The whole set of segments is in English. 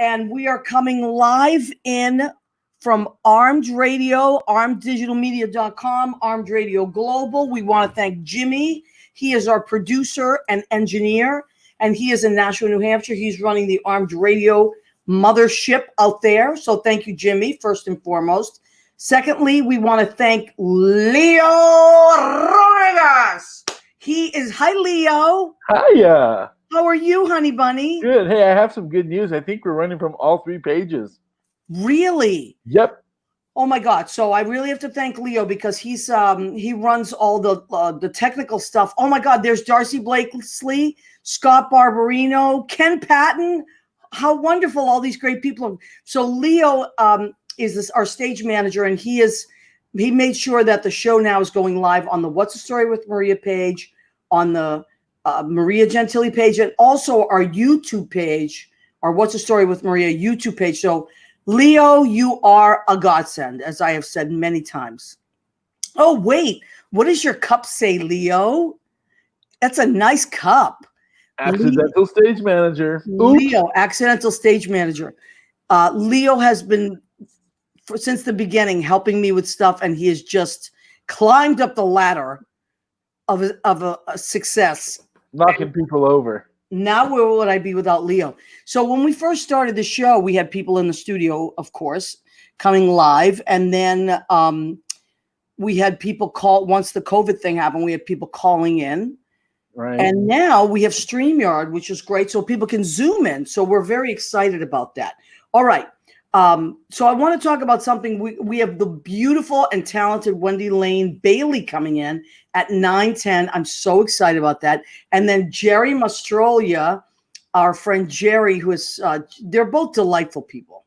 And we are coming live in from Armed Radio, armeddigitalmedia.com, Armed Radio Global. We want to thank Jimmy. He is our producer and engineer, and he is in Nashua, New Hampshire. He's running the Armed Radio mothership out there. So thank you, Jimmy, first and foremost. Secondly, we want to thank Leo Rodriguez. Hi, Leo. Hiya. How are you, honey bunny? Good. Hey, I have some good news. I think we're running from all 3 pages. Really? Yep. Oh my God! So I really have to thank Leo because he runs all the technical stuff. Oh my God! There's Darcy Blakesley, Scott Barberino, Ken Patton. How wonderful! All these great people. So Leo is our stage manager, and he made sure that the show now is going live on the What's the Story with Maria page, on the Maria Gentili page, and also our YouTube page, our What's the Story with Maria YouTube page. So Leo, you are a godsend, as I have said many times. Oh, wait. What does your cup say, Leo? That's a nice cup. Accidental stage manager. Leo, accidental stage manager. Leo has been, since the beginning, helping me with stuff, and he has just climbed up the ladder of a success. Knocking people over. Now where would I be without Leo? So when we first started the show, we had people in the studio, of course, coming live. And then we had people call, once the COVID thing happened, we had people calling in. Right. And now we have StreamYard, which is great, so people can Zoom in. So we're very excited about that. All right. So I want to talk about something. We have the beautiful and talented Wendy-Lane Bailey coming in at 9:10. I'm so excited about that. And then Gerry Mastrolia, our friend Gerry, who is, they're both delightful people.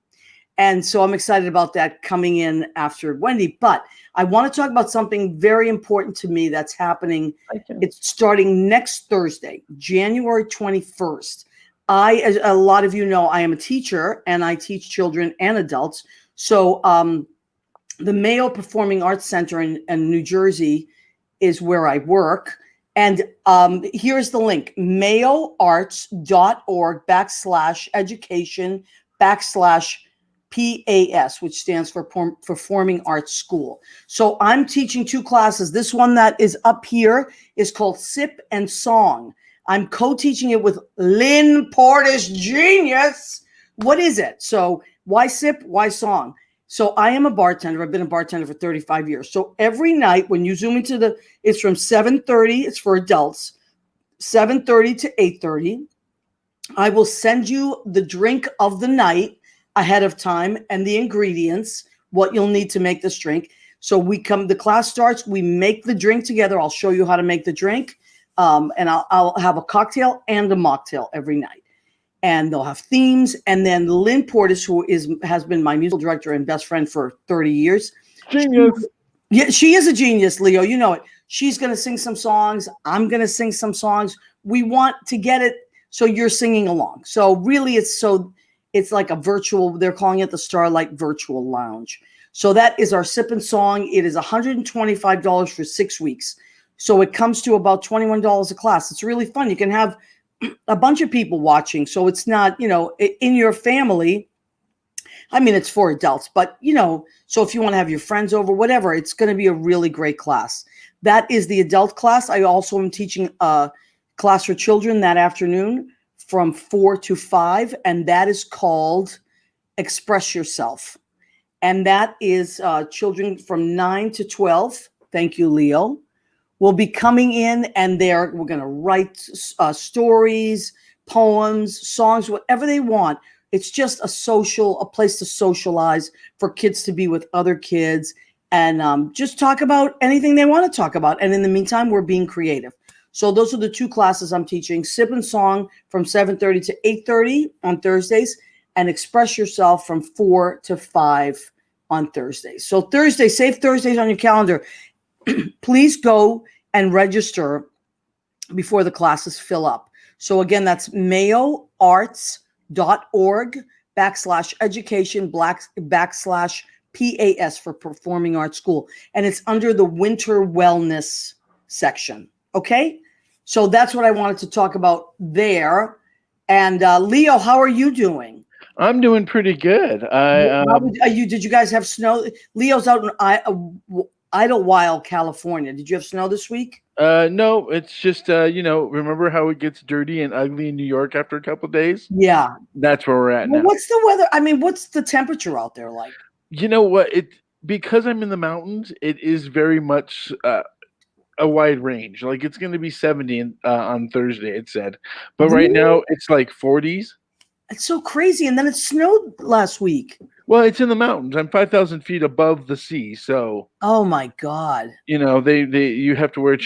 And so I'm excited about that coming in after Wendy. But I want to talk about something very important to me that's happening. It's starting next Thursday, January 21st. As a lot of you know, I am a teacher and I teach children and adults. So the Mayo Performing Arts Center in New Jersey is where I work. And here's the link, mayoarts.org/education/PAS, which stands for Performing Arts School. So I'm teaching 2 classes. This one that is up here is called Sip and Song. I'm co-teaching it with Lynn Portis Genius. What is it? So why sip? Why song? So I am a bartender. I've been a bartender for 35 years. So every night when you zoom into it's from 7:30. It's for adults, 7:30 to 8:30. I will send you the drink of the night ahead of time and the ingredients, what you'll need to make this drink. So the class starts, we make the drink together. I'll show you how to make the drink. And I'll have a cocktail and a mocktail every night. And they'll have themes. And then Lynn Portis, who has been my musical director and best friend for 30 years, Genius. Yeah, she is a genius, Leo. You know it. She's going to sing some songs. I'm going to sing some songs. We want to get it so you're singing along. So really, it's like a virtual. They're calling it the Starlight Virtual Lounge. So that is our sip and song. It is $125 for 6 weeks. So it comes to about $21 a class. It's really fun. You can have a bunch of people watching. So it's not, in your family. I mean, it's for adults, but so if you want to have your friends over, whatever, it's going to be a really great class. That is the adult class. I also am teaching a class for children that afternoon from 4 to 5, and that is called Express Yourself. And that is children from 9 to 12. Thank you, Leo. Will be coming in, and we're going to write stories, poems, songs, whatever they want. It's just a place to socialize, for kids to be with other kids and just talk about anything they want to talk about. And in the meantime, we're being creative. So those are the 2 classes I'm teaching: Sip and Song from 7:30 to 8:30 on Thursdays, and Express Yourself from 4 to 5 on Thursdays. So Thursday, save Thursdays on your calendar. Please go and register before the classes fill up. So again, that's mayoarts.org/education/PAS for Performing Arts School. And it's under the Winter Wellness section. Okay? So that's what I wanted to talk about there. And Leo, how are you doing? I'm doing pretty good. Did you guys have snow? Leo's out in Idlewild, California. Did you have snow this week? No, it's just remember how it gets dirty and ugly in New York after a couple of days? Yeah. That's where we're at now. What's the weather? I mean, what's the temperature out there like? You know what? Because I'm in the mountains, it is very much a wide range. Like it's going to be 70 on Thursday, it said. But right now it's like 40s. It's so crazy. And then it snowed last week. Well, it's in the mountains. I'm 5,000 feet above the sea, so. Oh my God! You have to wear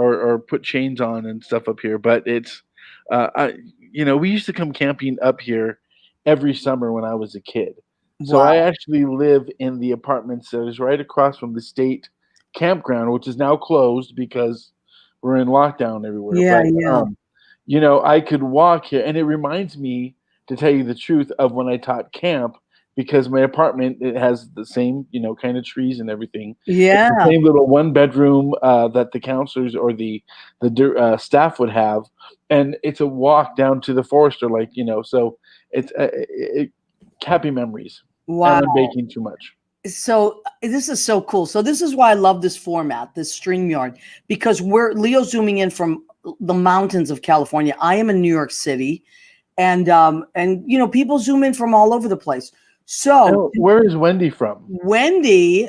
or put chains on and stuff up here. But it's, we used to come camping up here every summer when I was a kid. So Wow. I actually live in the apartments that is right across from the state campground, which is now closed because we're in lockdown everywhere. Yeah, But, yeah. I could walk here, and it reminds me, to tell you the truth, of when I taught camp, because my apartment, it has the same, kind of trees and everything. Yeah. It's the same little 1-bedroom that the counselors or the staff would have, and it's a walk down to the forest, or so it's happy memories. Wow. And I'm baking too much. So this is so cool. So this is why I love this format, this StreamYard, because Leo's zooming in from the mountains of California. I am in New York City, and people zoom in from all over the place. So where is Wendy from? Wendy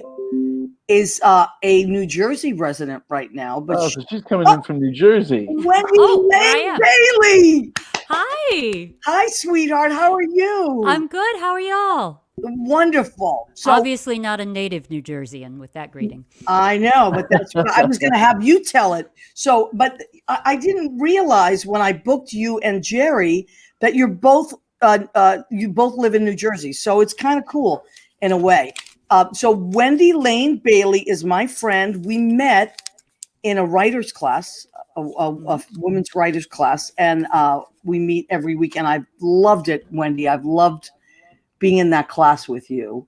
is a New Jersey resident right now, but so she's coming in from New Jersey. Wendy-Lane Bailey. Hi, sweetheart. How are you? I'm good. How are y'all? Wonderful. So, obviously not a native New Jerseyan with that greeting. I know, but that's what I was going to have you tell it. So, but I didn't realize when I booked you and Gerry that you both live in New Jersey. So it's kind of cool in a way. So Wendy-Lane Bailey is my friend. We met in a writer's class, a women's writer's class, and we meet every week. And I've loved it, Wendy. I've loved being in that class with you.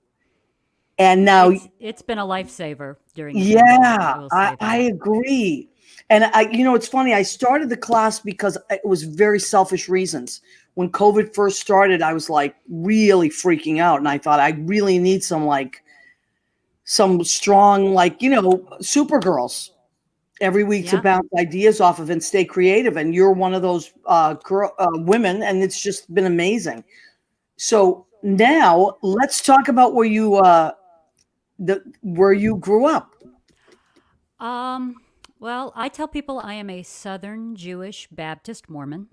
And now it's been a lifesaver during. I agree. And it's funny. I started the class because it was very selfish reasons. When COVID first started, I was like really freaking out, and I thought I really need some strong, Supergirls every week to bounce ideas off of and stay creative. And you're one of those women, and it's just been amazing. So now let's talk about where you grew up. Well, I tell people I am a Southern Jewish Baptist Mormon.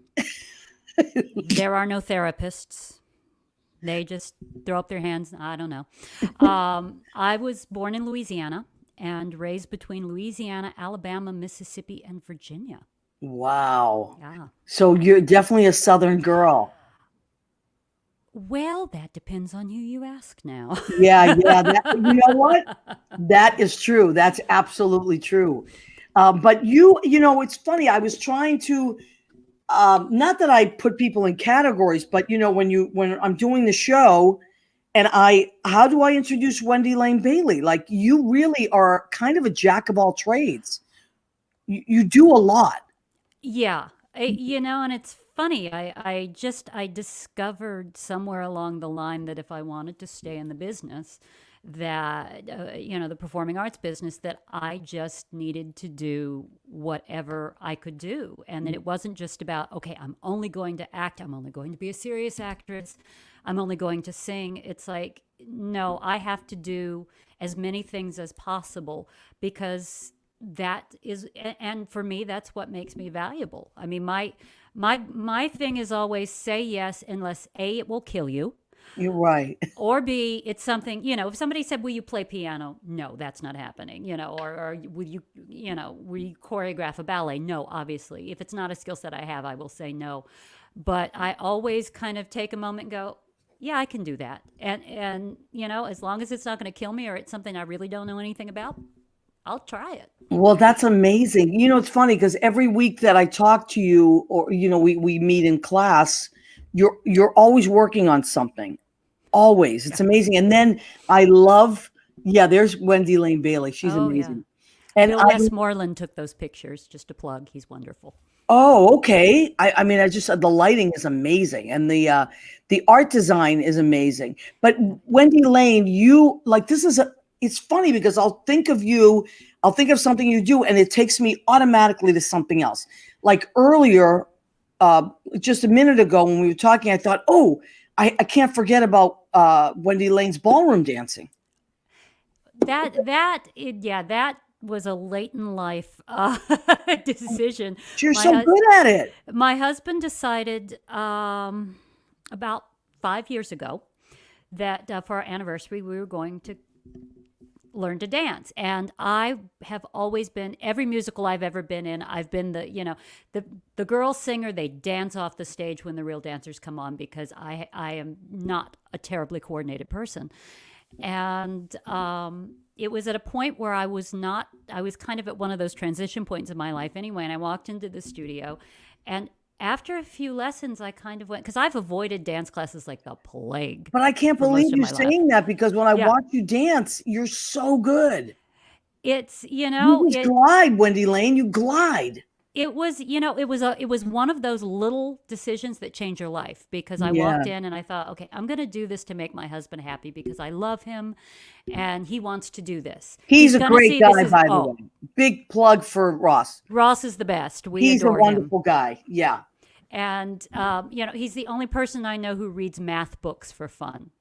There are no therapists. They just throw up their hands. I don't know. I was born in Louisiana and raised between Louisiana, Alabama, Mississippi, and Virginia. Wow. Yeah. So you're definitely a Southern girl. Well, that depends on who you ask now. Yeah, yeah. You know what? That is true. That's absolutely true. But it's funny. I was trying to, not that I put people in categories, but when I'm doing the show, and how do I introduce Wendy-Lane Bailey? Like, you really are kind of a jack of all trades. You do a lot. Yeah, and it's funny. I discovered somewhere along the line that if I wanted to stay in the business, that the performing arts business, that I just needed to do whatever I could do, and that it wasn't just about, okay, I'm only going to act, I'm only going to be a serious actress, I'm only going to sing. It's like, no, I have to do as many things as possible, because and for me, that's what makes me valuable. I mean, my thing is always say yes unless A, it will kill you, You're right. or B, it's something, if somebody said, will you play piano? No, that's not happening, or will you choreograph a ballet? No, obviously. If it's not a skill set I have, I will say no. But I always kind of take a moment and go, yeah, I can do that. And as long as it's not going to kill me, or it's something I really don't know anything about, I'll try it. Well, that's amazing. It's funny because every week that I talk to you, or we meet in class, you're always working on something. Always. It's amazing. And then I love, yeah, there's Wendy-Lane Bailey. She's amazing. And Bill Westmoreland took those pictures, just a plug. He's wonderful. Oh, okay. I mean, the lighting is amazing, and the art design is amazing. But Wendy-Lane, it's funny because I'll think of something you do, and it takes me automatically to something else. Like earlier, just a minute ago when we were talking, I thought, oh, I can't forget about Wendy-Lane's ballroom dancing. That was a late in life decision. You're so good at it. My husband decided about 5 years ago that for our anniversary we were going to learn to dance. And I have always been, every musical I've ever been in, I've been the girl singer. They dance off the stage when the real dancers come on, because I am not a terribly coordinated person. And it was at a point where I was kind of at one of those transition points in my life anyway. And I walked into the studio, and after a few lessons, I kind of went, because I've avoided dance classes like the plague. But I can't believe you're saying that, because when I watch you dance, you're so good. It's, you just glide, Wendy-Lane. You glide. It was, it was one of those little decisions that change your life, because I walked in and I thought, okay, I'm going to do this to make my husband happy, because I love him and he wants to do this. He's a great guy, by the way. Big plug for Ross. Ross is the best. He's a wonderful guy. Yeah. And, he's the only person I know who reads math books for fun.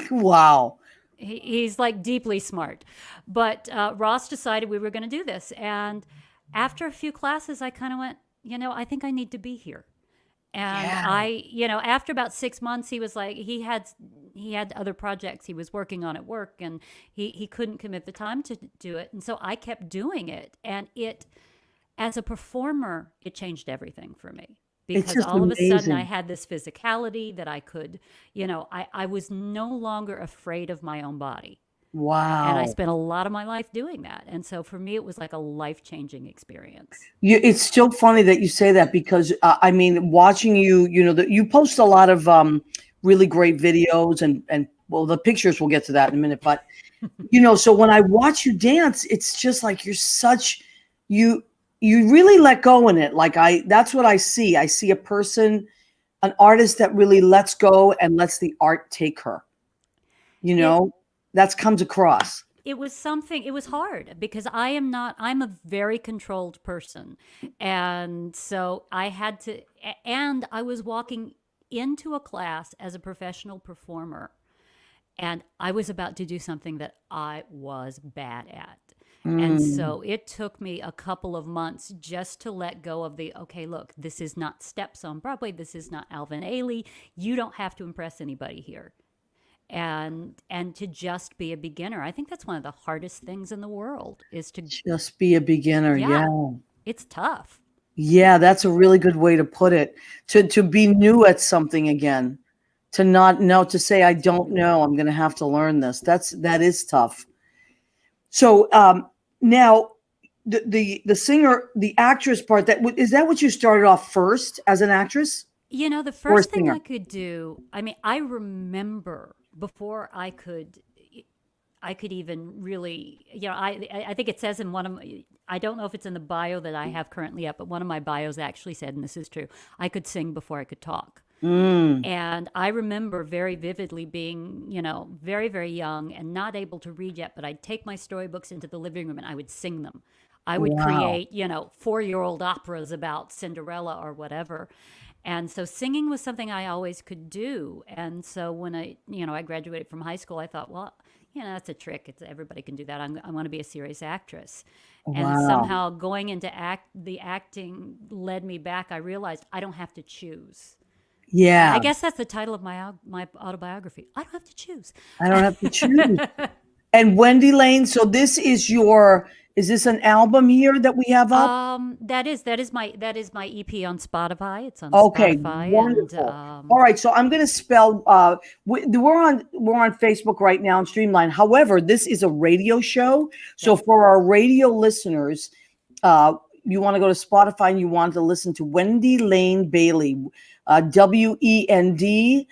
Wow. He's like deeply smart. But Ross decided we were going to do this. And after a few classes, I kind of went, I think I need to be here. And after about 6 months, he was like, he had other projects he was working on at work, and he couldn't commit the time to do it. And so I kept doing it. And as a performer, it changed everything for me, because all of a sudden I had this physicality that I could, I was no longer afraid of my own body. Wow. And I spent a lot of my life doing that. And so for me, it was like a life-changing experience. It's still funny that you say that, because watching you, you post a lot of really great videos and well, the pictures, we'll get to that in a minute. But, so when I watch you dance, it's just like you really let go in it. Like that's what I see. I see a person, an artist that really lets go and lets the art take her, that comes across. It was hard, because I'm a very controlled person. And so and I was walking into a class as a professional performer, and I was about to do something that I was bad at. And so it took me a couple of months just to let go of okay, look, this is not Steps on Broadway. This is not Alvin Ailey. You don't have to impress anybody here. And to just be a beginner. I think that's one of the hardest things in the world, is to just be a beginner. Yeah. It's tough. Yeah, that's a really good way to put it. To be new at something again. to not know, to say I don't know. I'm going to have to learn this. That is tough. So now the singer, the actress part, is that what you started off first as an actress The or a first thing singer? I could do, I mean, I remember before I could even really, I think it says in one of my, I don't know if it's in the bio that I have currently up, but one of my bios actually said, and this is true, I could sing before I could talk. Mm, And I remember very vividly being, very, very young and not able to read yet, but I'd take my storybooks into the living room and I would sing them. I would wow. create, 4-year-old operas about Cinderella or whatever. And so singing was something I always could do. And so when I graduated from high school, I thought, well, that's a trick. Everybody can do that. I want to be a serious actress. And Wow. somehow going into the acting led me back. I realized I don't have to choose. I Yeah. guess that's the title of my autobiography. I don't have to choose. I don't have to choose. And Wendy-Lane, so is this an album here that we have up? That is my EP on Spotify. It's on Okay, Spotify, and wonderful. All right, so I'm going to spell. We're on Facebook right now and Streamline. However, this is a radio show, so yes, for our radio listeners, uh, you want to go to Spotify and you want to listen to Wendy-Lane Bailey, Wendy,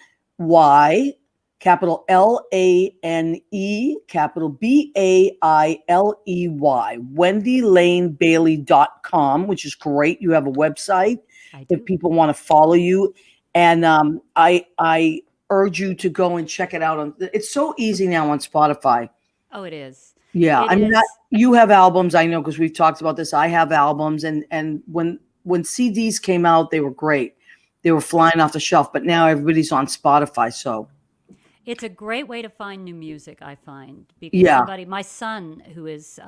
capital Lane, capital Bailey, WendyLaneBailey.com, which is great. You have a website I if do. people want to follow you. And I urge you to go and check it out. It's so easy now on Spotify. Oh, it is. Yeah, It I mean, is. you have albums, I know, because we've talked about this. I have albums, and when CDs came out, they were great. They were flying off the shelf, but now everybody's on Spotify. So It's a great way to find new music, I find, because yeah, my son, who is,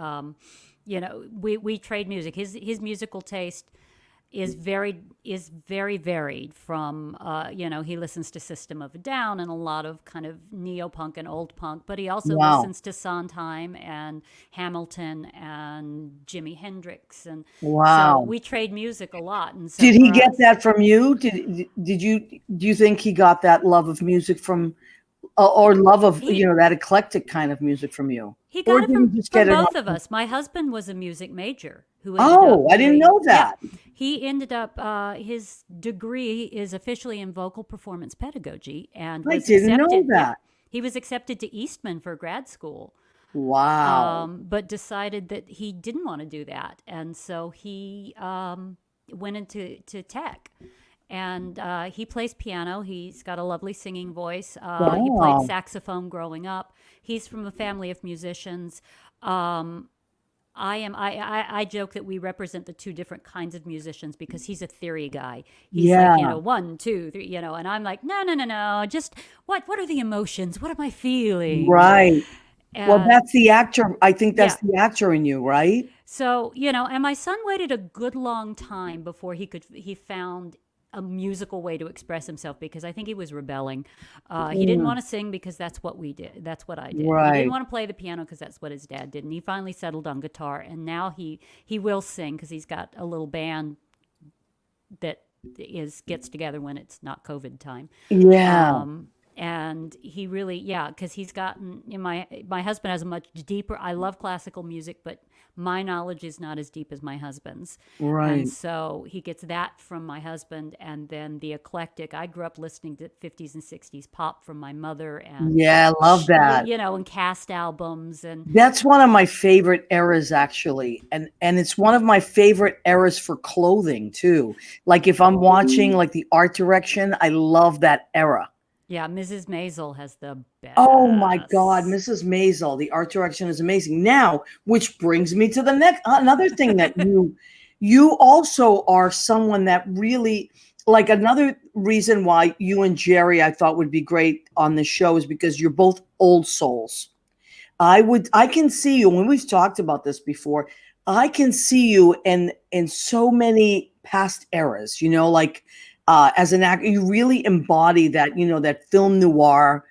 we trade music. His musical taste is very varied. From, he listens to System of a Down and a lot of kind of neo punk and old punk, but he also wow, listens to Sondheim and Hamilton and Jimi Hendrix, and so wow. we trade music a lot. And so Did he for get us, that from you? Did you do you think he got that love of music from, or love of he that eclectic kind of music from you, He or got it did he from just get from it both of on? us. My husband was a music major who ended Oh, up I didn't doing, know yeah, that. he ended up, his degree is officially in vocal performance pedagogy and I was didn't know accepted, yeah, that. he was accepted to Eastman for grad school, Wow. but decided that he didn't want to do that. And so he went into tech. And he plays piano. He's got a lovely singing voice. He played Wow. saxophone growing up. He's from a family of musicians. Um, I joke that we represent the two different kinds of musicians because he's a theory guy. He's like, Yeah. 1, 2, 3, and I'm like, no, no, no, no. Just what are the emotions? What am I feeling? Right. Well, And that's the actor. I think that's yeah. the actor in you, right? So, and my son waited a good long time before he found a musical way to express himself, because I think he was rebelling. He didn't Mm, want to sing because that's what we did. That's what I did. He didn't right. want to play the piano because that's what his dad did. And he finally settled on guitar. And now he will sing because he's got a little band that gets together when it's not COVID time. Yeah. And he really, yeah, because he's gotten, my husband has a much deeper, I love classical music, but my knowledge is not as deep as my husband's. And Right. so he gets that from my husband. And then the eclectic, I grew up listening to 50s and 60s pop from my mother, and Yeah, I love that. and cast albums. And That's one of my favorite eras, actually, and it's one of my favorite eras for clothing too. Like if I'm watching like the art direction, I love that era. yeah, Mrs. Maisel has the Oh my God, best. Mrs. Maisel, the art direction is amazing. Now, which brings me to the next another thing that you also are someone that really, like, another reason why you and Gerry I thought would be great on this show is because you're both old souls. I can see you, when we've talked about this before, I can see you in so many past eras, like as an actor, you really embody that, that film noir.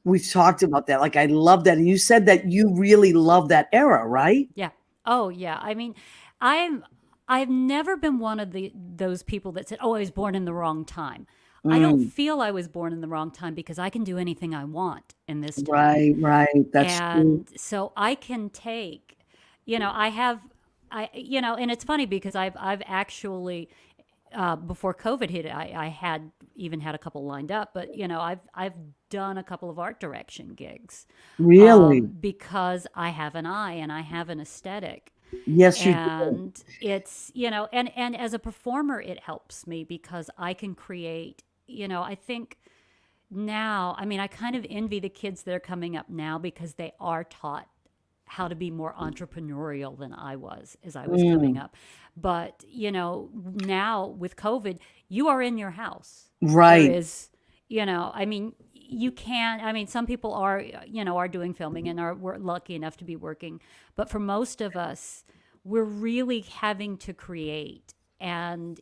We've talked about that. Like, I love that. And you said that you really love that era, right? Yeah. Oh, yeah. I mean, I'm I've never been one of those people that said, "Oh, I was born in the wrong time." I don't Mm. feel I was born in the wrong time because I can do anything I want in this time. Right, right. That's true. And so I can take, and it's funny because I've actually, before COVID hit, I had even had a couple lined up, but I've done a couple of art direction gigs, Really? because I have an eye and I have an aesthetic. Yes, you do. And it's, and as a performer, it helps me because I can create, I think now, I mean, I kind of envy the kids that are coming up now because they are taught how to be more entrepreneurial than I was as I was coming Mm. up. But, now with COVID, you are in your house. There Right. is, I mean, you can, I mean, some people are, are doing filming and we're lucky enough to be working. But for most of us, we're really having to create. And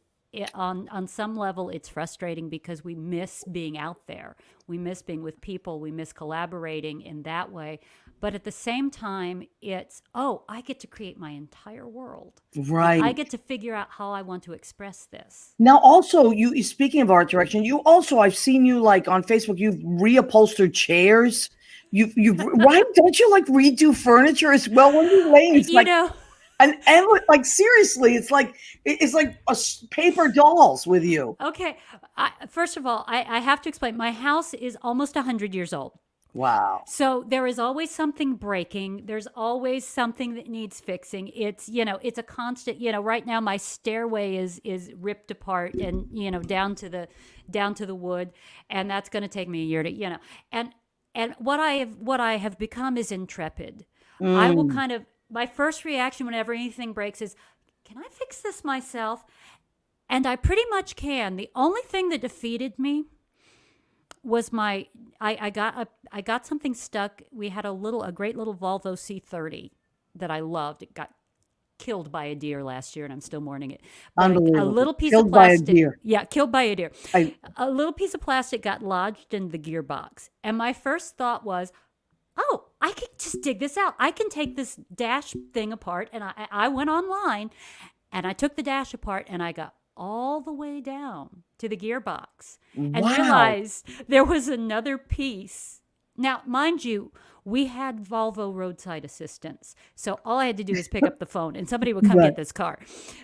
on some level, it's frustrating because we miss being out there. We miss being with people. We miss collaborating in that way. But at the same time, it's, oh, I get to create my entire world. And I Right. get to figure out how I want to express this. Now, also, speaking of art direction, you also I've seen you like on Facebook. You've reupholstered chairs. You've right? Don't you like redo furniture as well? Wendy-Lane's You like know, and like seriously, it's like paper dolls with you. okay. First of all, I have to explain. My house is almost 100 years old. Wow. So there is always something breaking. There's always something that needs fixing. It's a constant, right now my stairway is ripped apart and, down to the wood. And that's going to take me a year to, and what I have become is intrepid. I will Mm. kind of, my first reaction whenever anything breaks is, can I fix this myself? And I pretty much can. The only thing that defeated me was I got something stuck. We had a great little Volvo C30 that I loved. It got killed by a deer last year and I'm still mourning it. But a Unbelievable. little piece Killed of by a plastic. deer. Yeah, killed by a deer. I A little piece of plastic got lodged in the gearbox. And my first thought was, oh, I can just dig this out. I can take this dash thing apart. And I went online and I took the dash apart and I got all the way down to the gearbox and Wow. realized there was another piece. Now, mind you, we had Volvo roadside assistance. So all I had to do was pick up the phone and somebody would come Right. get this car.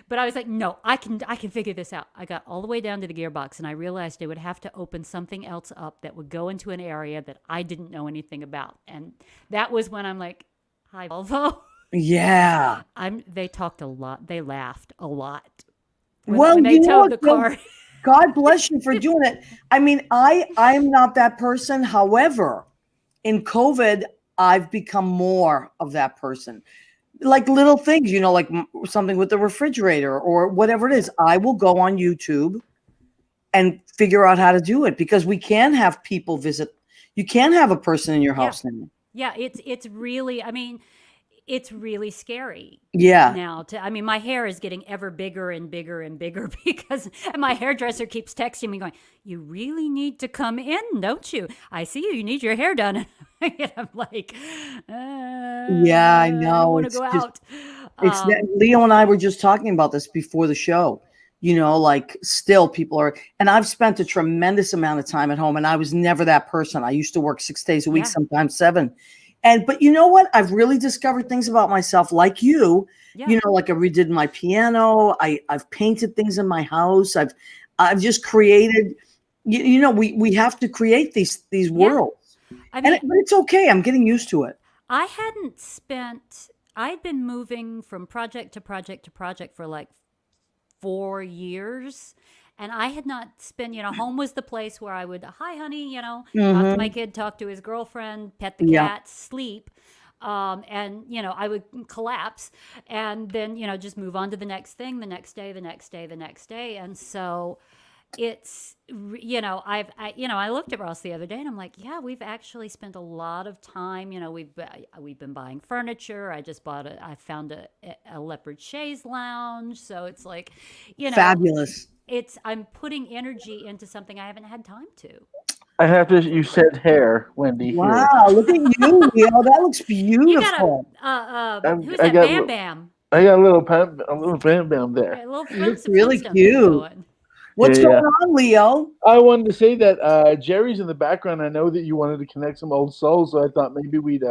But I was like, no, I can figure this out. I got all the way down to the gearbox and I realized I would have to open something else up that would go into an area that I didn't know anything about. And that was when I'm like, hi, Volvo. Yeah. They talked a lot. They laughed a lot Well, when they you know towed what? the car. God bless you for doing it. I mean, I'm not that person. However, in COVID, I've become more of that person. Like little things, like something with the refrigerator or whatever it is. I will go on YouTube and figure out how to do it because we can have people visit. You can have a person in your Yeah. house now. Yeah, it's really, I mean, it's really scary Yeah. now. I mean, my hair is getting ever bigger and bigger and bigger because and my hairdresser keeps texting me going, you really need to come in, don't you? I see you need your hair done. And I'm like, Yeah, I I don't know. want to It's go just out. it's that Leo and I were just talking about this before the show. Like still people are, and I've spent a tremendous amount of time at home, and I was never that person. I used to work 6 days a week, Yeah. sometimes 7. But you know what? I've really discovered things about myself, like you. Yeah. Like I redid my piano. I've painted things in my house. I've just created. We have to create these Yeah. worlds, I mean, but it's okay. I'm getting used to it. I'd been moving from project to project to project for like 4 years. And I had not spent, home was the place where I would, hi, honey, talk to my Hmm. kid, talk to his girlfriend, pet the Yeah. cat, sleep. And, I would collapse and then, just move on to the next thing, the next day, the next day, the next day. And so it's, I looked at Ross the other day and I'm like, yeah, we've actually spent a lot of time, we've been buying furniture. I found a leopard chaise lounge. So it's like, Fabulous. I'm putting energy into something I haven't had time to. I have to. You said hair, Wendy. Here. Wow, look at you, Leo. That looks You got beautiful. who's I that? got Bam Bam. I got a little bam bam there. Yeah, a little It looks really Flintstone thing cute. going. What's Yeah, yeah. going on, Leo? I wanted to say that Jerry's in the background. I know that you wanted to connect some old souls, so I thought maybe we'd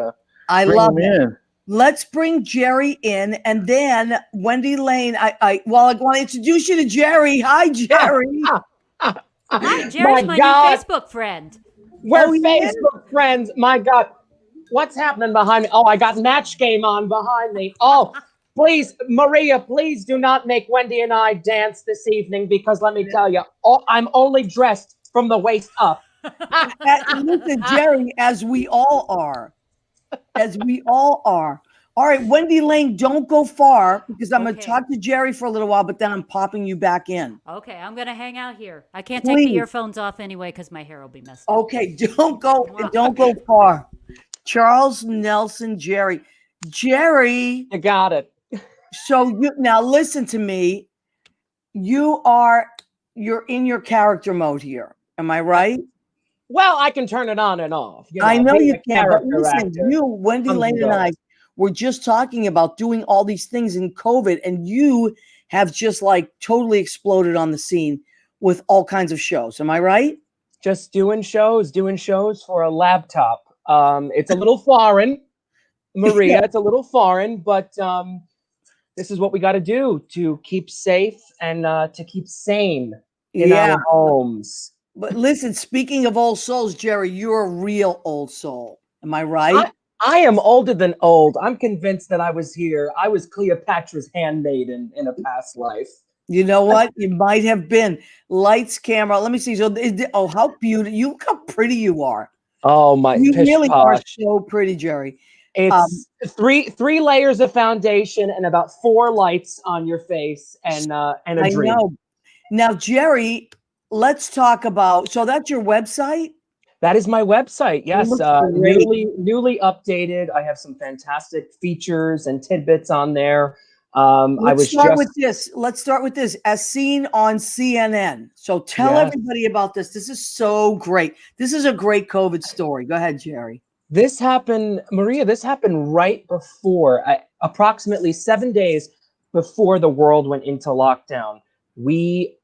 I bring love him it. in. Let's bring Gerry in, and then Wendy-Lane. I want to introduce you to Gerry. Hi, Gerry. Hi, Jerry's my new God, Facebook friend. we're Oh, he is? Facebook friends. My God, what's happening behind me? Oh, I got Match Game on behind me. Oh, please, Maria, please do not make Wendy and I dance this evening because let me tell you, I'm only dressed from the waist up. Listen, Gerry, as we all are. As we all are. All right, Wendy-Lane, don't go far because I'm going to Okay. talk to Gerry for a little while, but then I'm popping you back in. Okay, I'm gonna hang out here. I can't take the Please. earphones off anyway because my hair will be messed up. Okay, don't go far. Charles Nelson, Gerry. Gerry, You got it. so you now listen to me. You're in your character mode here. Am I right? Well, I can turn it on and off. I know being you a can, but character listen, actor you, Wendy comes Lane, and and I goes. were just talking about doing all these things in COVID, and you have just like totally exploded on the scene with all kinds of shows. Am I right? Just doing shows for a laptop. It's a little foreign, Maria. Yeah. It's a little foreign, but this is what we got to do to keep safe and to keep sane in Yeah. our homes. But listen, speaking of old souls, Gerry, you're a real old soul. Am I right? I am older than old. I'm convinced that I was here. I was Cleopatra's handmaiden in a past life. You know what? You might have been. Lights, camera. Let me see. So, how beautiful! You look how pretty you are. Oh my You pish really are posh. so pretty, Gerry. It's three layers of foundation and about 4 lights on your face and a I dream. know. Now, Gerry, let's talk about. So that's your website. That is my website. Yes, looks great. newly updated. I have some fantastic features and tidbits on there. Let's start with this. As seen on CNN. So tell Yes. everybody about this. This is so great. This is a great COVID story. Go ahead, Gerry. This happened, Maria. This happened right before, approximately 7 days before the world went into lockdown.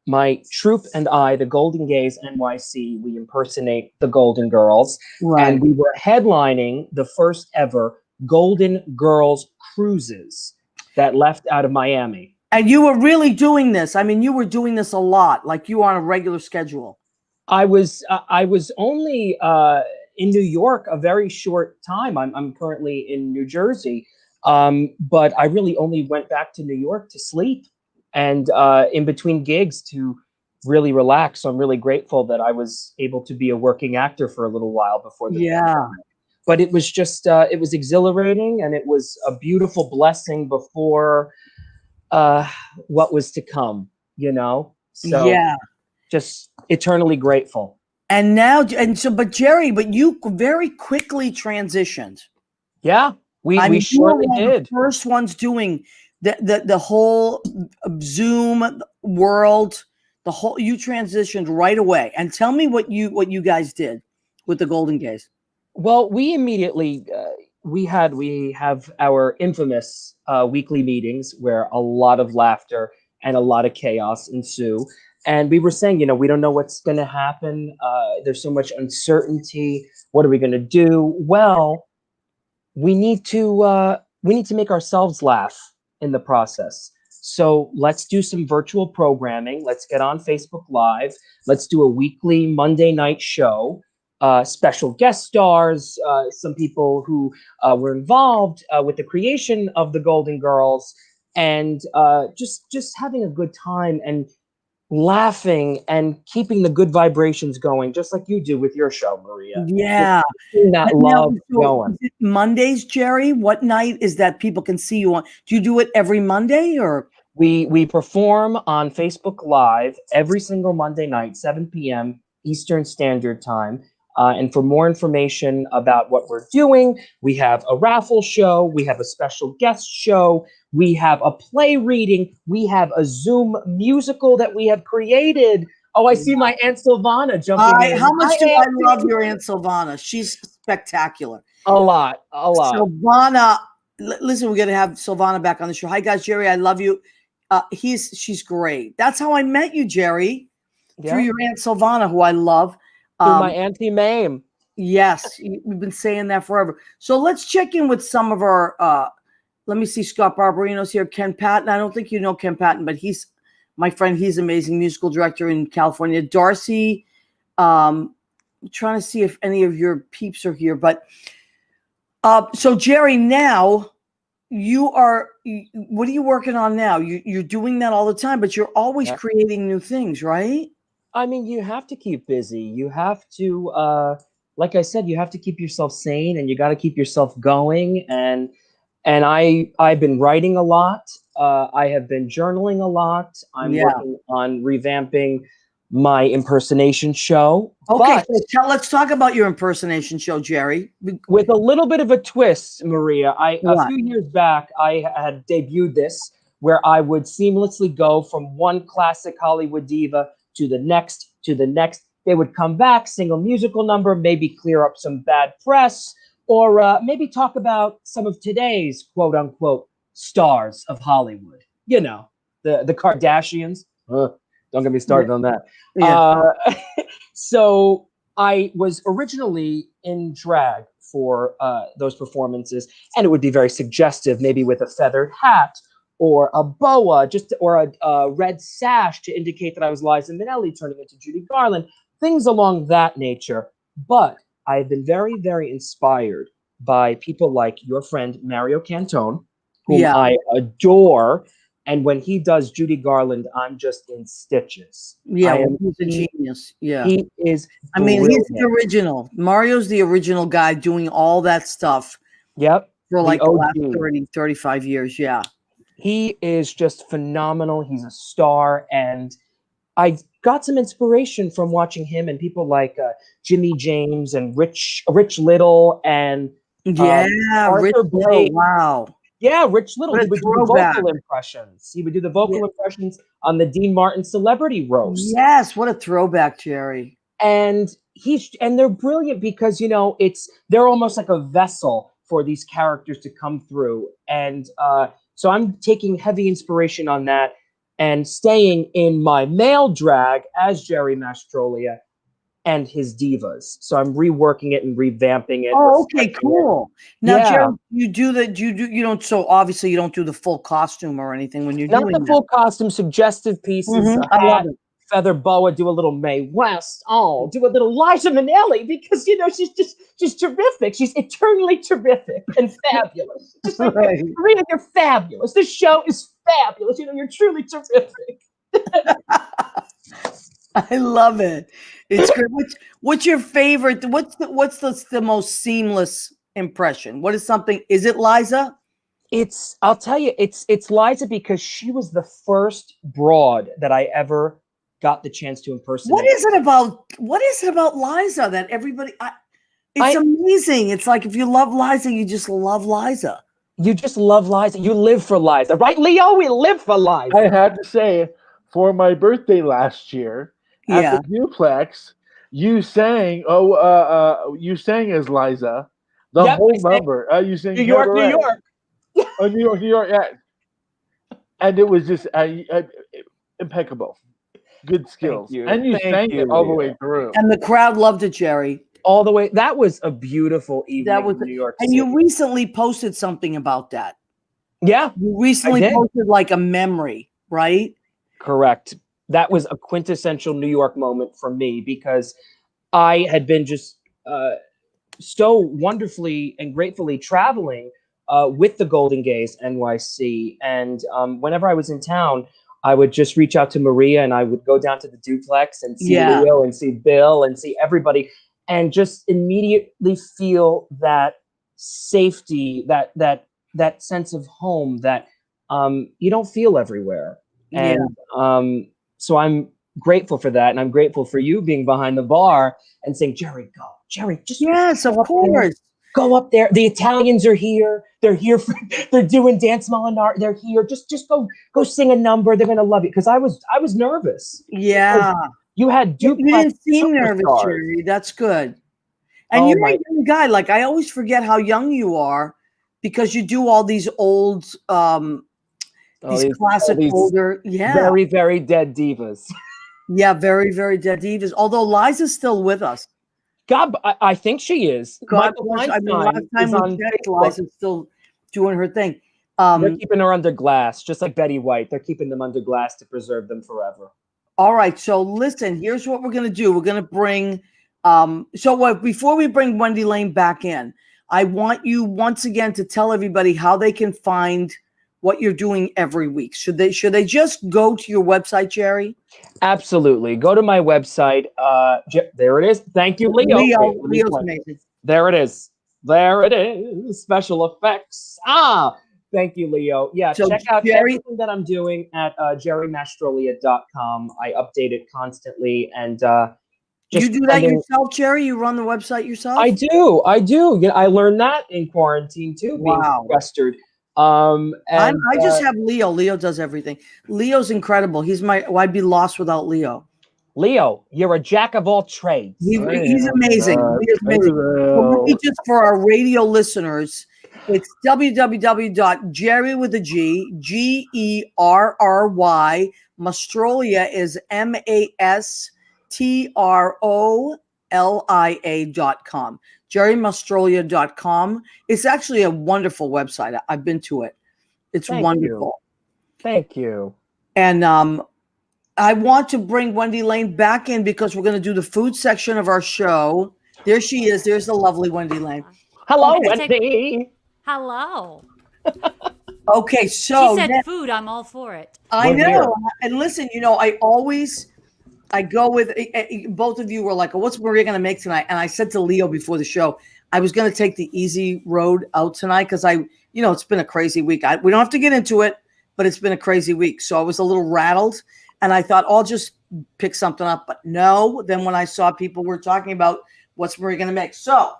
My troupe and I, the Golden Gays NYC, we impersonate the Golden Girls, and we were headlining the first ever Golden Girls cruises that left out of Miami. And you were really doing this. I mean, you were doing this a lot, like you were on a regular schedule. I was only in New York a very short time. I'm currently in New Jersey, but I really only went back to New York to sleep and in between gigs to really relax. So I'm really grateful that I was able to be a working actor for a little while before the pandemic. But it was just it was exhilarating, and it was a beautiful blessing before what was to come. So just eternally grateful. And now, but Gerry, you very quickly transitioned. Yeah, we surely did. The first ones doing the whole Zoom world, you transitioned right away. And tell me what you guys did with the Golden Gays. Well, we immediately we have our infamous weekly meetings where a lot of laughter and a lot of chaos ensue. And we were saying, we don't know what's going to happen. There's so much uncertainty. What are we going to do? Well, we need to make ourselves laugh in the process. So let's do some virtual programming. Let's get on Facebook Live. Let's do a weekly Monday night show. Special guest stars, some people who were involved with the creation of the Golden Girls, and just having a good time and laughing and keeping the good vibrations going, just like you do with your show, Maria. Yeah. That love going. Is it Mondays, Gerry? What night is that people can see you on? Do you do it every Monday or? We perform on Facebook Live every single Monday night, 7 p.m. Eastern Standard Time. And for more information about what we're doing, we have a raffle show, we have a special guest show, we have a play reading, we have a Zoom musical that we have created. Oh, I see my Aunt Silvana jumping in. How much do I love your Aunt Silvana? She's spectacular. A lot. Silvana, listen, we're going to have Silvana back on the show. Hi, guys. Gerry, I love you. She's great. That's how I met you, Gerry. through Yeah. your Aunt Silvana, who I love. Through my Auntie Mame. Yes, we've been saying that forever. So let's check in with some of our. Let me see. Scott Barbarino's here. Ken Patton. I don't think you know Ken Patton, but he's my friend. He's amazing musical director in California. Darcy. I'm trying to see if any of your peeps are here, but so Gerry, now you are. What are you working on now? You're doing that all the time, but you're always creating new things, right? I mean, you have to keep busy. You have to, like I said, you have to keep yourself sane, and you got to keep yourself going. And I've been writing a lot. I have been journaling a lot. I'm working on revamping my impersonation show. Okay, But so let's talk about your impersonation show, Gerry. with a little bit of a twist, Maria. A What? few years back, I had debuted this where I would seamlessly go from one classic Hollywood diva to the next, to the next. They would come back, sing a musical number, maybe clear up some bad press, or maybe talk about some of today's quote unquote stars of Hollywood. You know, the Kardashians. Don't get me started on that. Yeah. So I was originally in drag for those performances, and it would be very suggestive, maybe with a feathered hat or a boa, or a red sash to indicate that I was Liza Minnelli turning into Judy Garland, things along that nature. But I've been very, very inspired by people like your friend Mario Cantone, whom I adore. And when he does Judy Garland, I'm just in stitches. Yeah, he's a genius. Yeah. He is I mean, brilliant. he's the original. Mario's the original guy doing all that stuff. Yep. For like the last OG. 30, 35 years. Yeah. He is just phenomenal. He's a star. And I got some inspiration from watching him and people like Jimmy James and Rich Little and Rich Little. Wow. Yeah, Rich Little. What a He would do throwback. the vocal impressions. He would do the vocal impressions on the Dean Martin Celebrity Roast. Yes, what a throwback, Gerry. And they're brilliant because they're almost like a vessel for these characters to come through. And so I'm taking heavy inspiration on that and staying in my male drag as Gerry Mastrolia and his divas. So I'm reworking it and revamping it. Oh, okay, cool. Now, Yeah. Gerry, you don't, so obviously you don't do the full costume or anything when you're Not doing the full costume, suggestive pieces. I love it. Feather boa, do a little Mae West. Oh, do a little Liza Minnelli because she's terrific. She's eternally terrific and fabulous. Just like Maria, you're fabulous. This show is fabulous. You're truly terrific. I love it. It's great. What's your favorite? What's the most seamless impression? What is something? Is it Liza? I'll tell you, it's Liza because she was the first broad that I ever got the chance to impersonate. What is it about Liza that everybody? It's amazing. It's like if you love Liza, you just love Liza. You just love Liza. You live for Liza, right, Leo? We live for Liza. I had to say, for my birthday last year at the duplex, you sang. You sang as Liza the whole number. You sang New York, New York. Oh, New York, New York. Yeah, and it was just impeccable. Good skills. And you sang it all the way through. And the crowd loved it, Gerry. All the way. That was a beautiful evening in New York City. And you recently posted something about that. Yeah. You recently posted like a memory, right? Correct. That was a quintessential New York moment for me because I had been just so wonderfully and gratefully traveling with the Golden Gaze NYC. And whenever I was in town, I would just reach out to Maria and I would go down to the duplex and see Leo and see Bill and see everybody and just immediately feel that safety, that sense of home that you don't feel everywhere. And so I'm grateful for that. And I'm grateful for you being behind the bar and saying, Gerry, go. Gerry, just of course. Go up there. The Italians are here. They're here. They're doing Dance Molinari. They're here. Just go sing a number. They're gonna love it. Because I was nervous. Yeah. You had you didn't seem nervous, Gerry. That's good. And you're a young guy. Like I always forget how young you are because you do all these old these classic older. Very, very dead divas. Yeah, very, very dead divas. Although Liza's still with us. God, I think she is. God Michael bless. I mean, last Feinstein time is we on checked, Facebook. Liza's still doing her thing. They're keeping her under glass, just like Betty White. They're keeping them under glass to preserve them forever. All right. So listen, here's what we're gonna do. We're gonna bring before we bring Wendy-Lane back in, I want you once again to tell everybody how they can find what you're doing every week. Should they just go to your website, Gerry? Absolutely. Go to my website. There it is. Thank you, Leo. Wait, let me Leo's find it. amazing. There it is. There it is. Special effects. Thank you, Leo. Yeah, So, check out Gerry- everything that I'm doing at gerrymastrolia.com. I update it constantly. And You do that yourself, Gerry? You run the website yourself? I do. Yeah, I learned that in quarantine too, being Wow. sequestered. I just have Leo. Leo does everything. Leo's incredible. I'd be lost without Leo. Leo, you're a jack of all trades. He's amazing. Leo's amazing. So maybe just for our radio listeners, it's www.gerry with a G, Gerry. Mastrolia is mastrolia.com. gerrymastrolia.com. It's actually a wonderful website. I've been to it. It's wonderful. Thank you. And I want to bring Wendy-Lane back in because we're going to do the food section of our show. There she is. There's the lovely Wendy-Lane. Hello, Okay. Wendy. Hello. Okay, so She said food. I'm all for it. I We're know. here. And listen, I go with both of you were like, what's Maria going to make tonight? And I said to Leo before the show, I was going to take the easy road out tonight because it's been a crazy week. We don't have to get into it, but it's been a crazy week. So I was a little rattled and I thought I'll just pick something up. But no, then when I saw people were talking about what's Maria going to make. So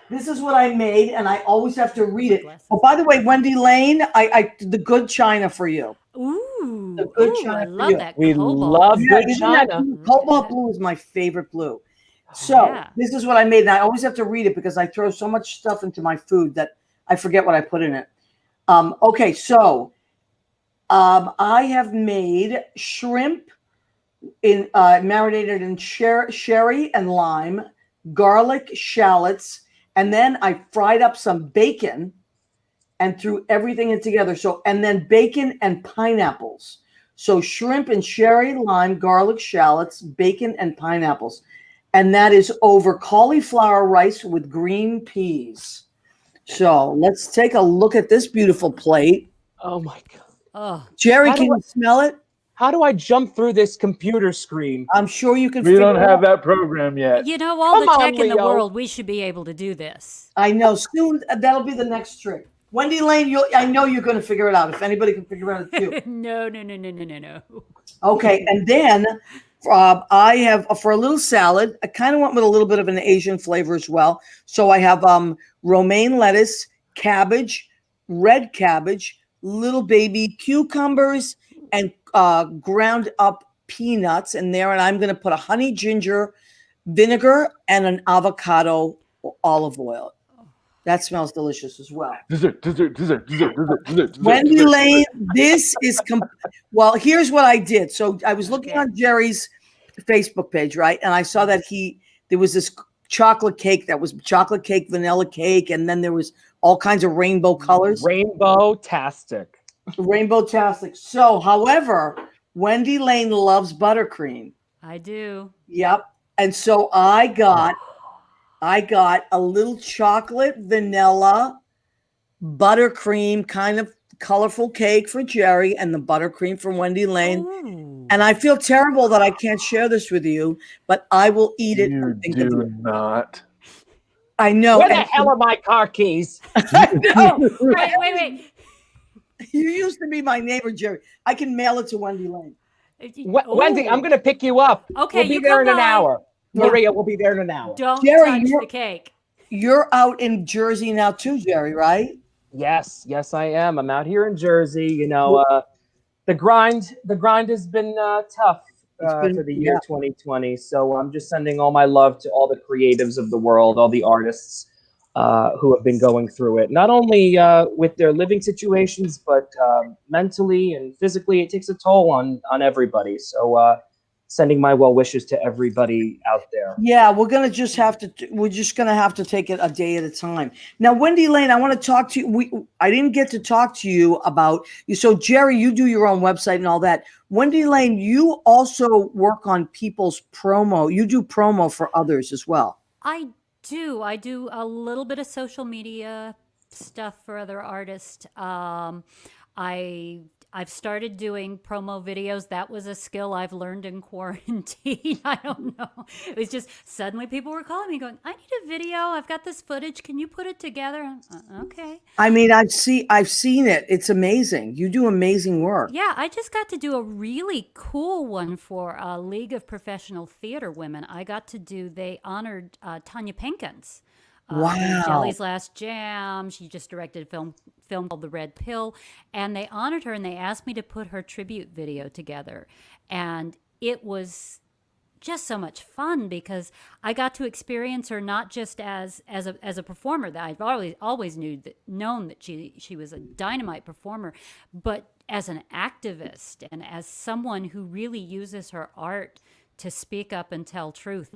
this is what I made, and I always have to read it. Oh, by the way, Wendy-Lane, the good china for you. Ooh, The good I china for love you. that. We cobalt. love good isn't that china. blue? Cobalt blue is my favorite blue. So Yeah. this is what I made, and I always have to read it because I throw so much stuff into my food that I forget what I put in it. Okay, so I have made shrimp in marinated in sherry and lime, garlic, shallots, and then I fried up some bacon and threw everything in together. So, and then bacon and pineapples. So shrimp and sherry, lime, garlic, shallots, bacon, and pineapples. And that is over cauliflower rice with green peas. So let's take a look at this beautiful plate. Oh my God. Oh, Gerry, How do can you smell it? How do I jump through this computer screen? I'm sure you can We figure don't it have out. that program yet. you know, all Come the on, tech in the Leo. world, we should be able to do this. I know. Soon, that'll be the next trick. Wendy-Lane, I know you're going to figure it out. If anybody can figure it out, it's you. No. Okay, and then I have for a little salad. I kind of went with a little bit of an Asian flavor as well. So I have romaine lettuce, cabbage, red cabbage, little baby cucumbers, and ground up peanuts in there. And I'm going to put a honey ginger vinegar and an avocado olive oil. That smells delicious as well. Dessert. Wendy-Lane, this is well, here's what I did. So I was looking on Gerry's Facebook page, right? And I saw that there was this chocolate cake that was chocolate cake, vanilla cake, and then there was all kinds of rainbow colors. Rainbow-tastic. Rainbow-tastic. So, however, Wendy-Lane loves buttercream. I do. Yep. And so I got a little chocolate vanilla buttercream kind of colorful cake for Gerry and the buttercream from Wendy-Lane. Ooh. And I feel terrible that I can't share this with you, but I will eat it. You and think of do you. not. I know. Where the hell are my car keys? Oh, wait. You used to be my neighbor, Gerry. I can mail it to Wendy-Lane. Wendy, I'm going to pick you up. Okay, we'll be you there come in an by. hour. Maria will be there in an hour. Don't Gerry, touch the cake. You're out in Jersey now too, Gerry, right? Yes, I am. I'm out here in Jersey. You know, the grind has been tough for the year 2020. So I'm just sending all my love to all the creatives of the world, all the artists who have been going through it. Not only with their living situations, but mentally and physically, it takes a toll on everybody. So sending my well wishes to everybody out there. Yeah, we're just gonna have to take it a day at a time. Now, Wendy-Lane, I want to talk to you. I didn't get to talk to you about you. So, Gerry, you do your own website and all that. Wendy-Lane, you also work on people's promo. You do promo for others as well. I do. I do a little bit of social media stuff for other artists. I I've started doing promo videos. That was a skill I've learned in quarantine. I don't know. It was just suddenly people were calling me going, "I need a video. I've got this footage. Can you put it together?" Okay. I mean, I've seen it. It's amazing. You do amazing work. Yeah, I just got to do a really cool one for a League of Professional Theater Women. They honored Tanya Pinkins. Wow. Jelly's Last Jam. She just directed a film called The Red Pill. And they honored her and they asked me to put her tribute video together. And it was just so much fun because I got to experience her not just as a performer that I've always known that she was a dynamite performer, but as an activist and as someone who really uses her art to speak up and tell truth.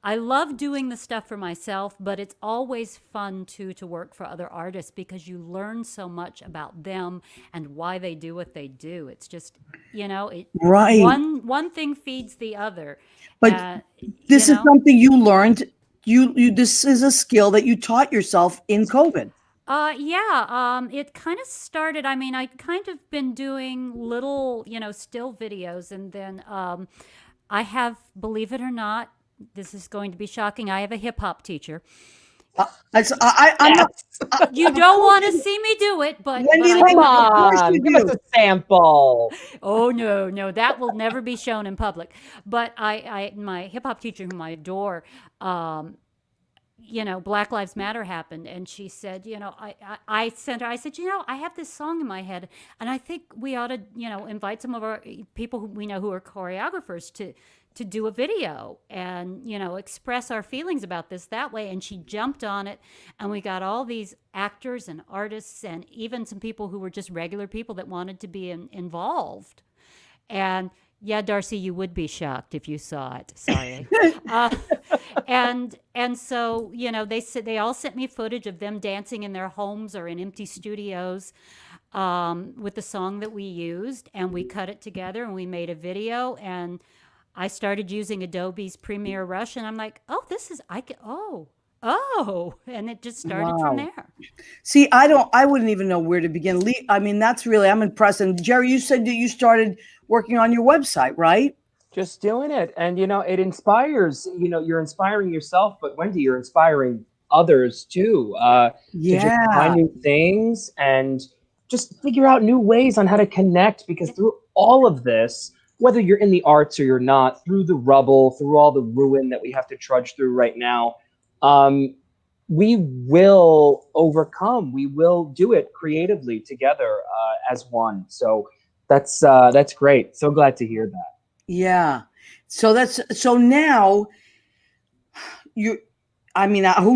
I love doing the stuff for myself, but it's always fun to work for other artists because you learn so much about them and why they do what they do. It's just, Right. One thing feeds the other. But this is something you learned. This is a skill that you taught yourself in COVID. It kind of started. I mean, I kind of been doing little, still videos, and then I have, believe it or not, this is going to be shocking. I have a hip hop teacher. I'm not. You don't want to see me do it, but Come on, give us a sample. Oh no, that will never be shown in public. But my hip hop teacher, whom I adore, Black Lives Matter happened, and she said, I sent her. I said, I have this song in my head, and I think we ought to, invite some of our people who we know who are choreographers to do a video and, express our feelings about this that way. And she jumped on it, and we got all these actors and artists and even some people who were just regular people that wanted to be involved. And yeah, Darcy, you would be shocked if you saw it. Sorry. And so, they all sent me footage of them dancing in their homes or in empty studios with the song that we used, and we cut it together and we made a video. And I started using Adobe's Premiere Rush, and I'm like, and it just started from there. See, I wouldn't even know where to begin. I mean, I'm impressed. And Gerry, you said that you started working on your website, right? Just doing it. And, it inspires, you're inspiring yourself, but Wendy, you're inspiring others too. To just try new things and just figure out new ways on how to connect, because through all of this, whether you're in the arts or you're not, through the rubble, through all the ruin that we have to trudge through right now, we will overcome. We will do it creatively together as one. So that's great. So glad to hear that. Yeah. So now who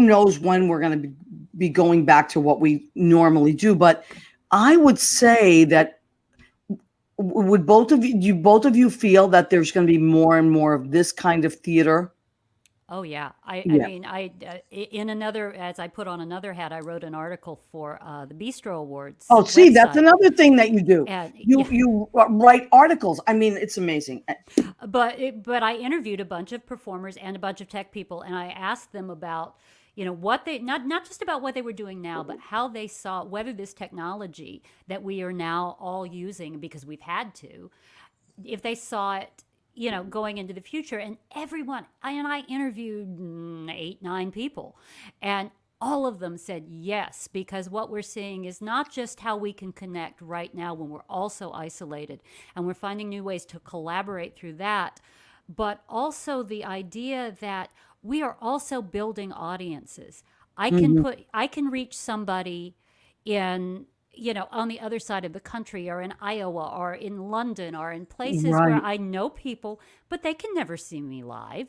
knows when we're going to be going back to what we normally do, but I would say that would both of you feel that there's going to be more and more of this kind of theater? Oh yeah. I mean, as I put on another hat, I wrote an article for the Bistro Awards. Oh, see, website. That's another thing that you do. You you write articles. I mean, it's amazing. But I interviewed a bunch of performers and a bunch of tech people, and I asked them about, what they not just about what they were doing now, but how they saw whether this technology that we are now all using because we've had to, if they saw it, going into the future. And I interviewed 8-9 people, and all of them said yes, because what we're seeing is not just how we can connect right now when we're also isolated, and we're finding new ways to collaborate through that, but also the idea that we are also building audiences. I can reach somebody in, on the other side of the country, or in Iowa, or in London, or in places where I know people, but they can never see me live.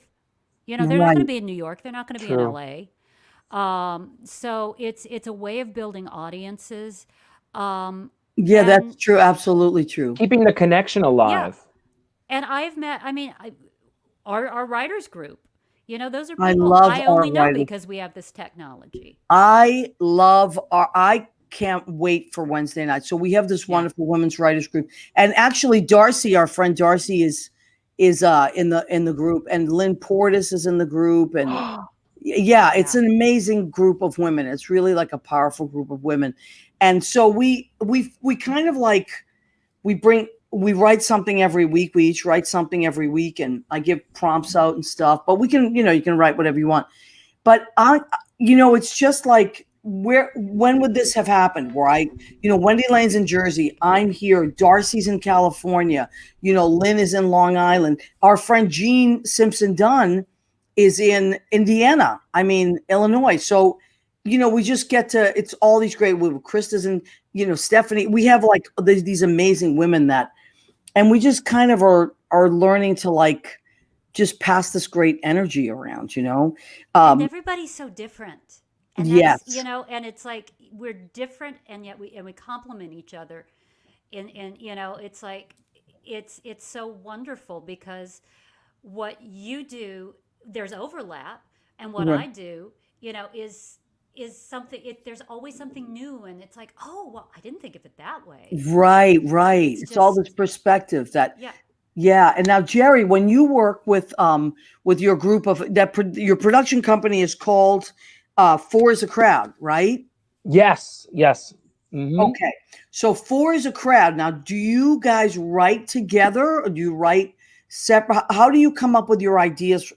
They're not going to be in New York. They're not going to be in LA. So it's a way of building audiences. That's true. Absolutely true. Keeping the connection alive. And I've met, I mean, our writers group, those are I people love I our only know writers. because we have this technology. I can't wait for Wednesday night. So we have this Yeah. wonderful women's writers group. And actually Darcy, our friend Darcy is in the group, and Lynn Portis is in the group, and yeah, it's Yeah. an amazing group of women. It's really like a powerful group of women. And so we kind of like we write something every week. We each write something every week, and I give prompts out and stuff, but we can, you can write whatever you want. But it's just like, when would this have happened? Where Wendy-Lane's in Jersey, I'm here, Darcy's in California, Lynn is in Long Island. Our friend Jean Simpson Dunn is in Indiana. I mean, Illinois. So, we just get to, it's all these great women. Krista's and, Stephanie. We have like these amazing women and we just kind of are learning to like just pass this great energy around, And Um, everybody's so different. And yes. that's, and it's like we're different, and yet we complement each other. And it's like it's so wonderful because what you do, there's overlap, and what Right. I do, is something. There's always something new, and it's like, oh, well, I didn't think of it that way. Right. It's It's all this just, perspective that, yeah. yeah. And now, Gerry, when you work with your group of your production company is called Four is a Crowd, right? Yes. Mhm. Okay. So Four is a Crowd. Now, do you guys write together, or do you write separate? How do you come up with your ideas?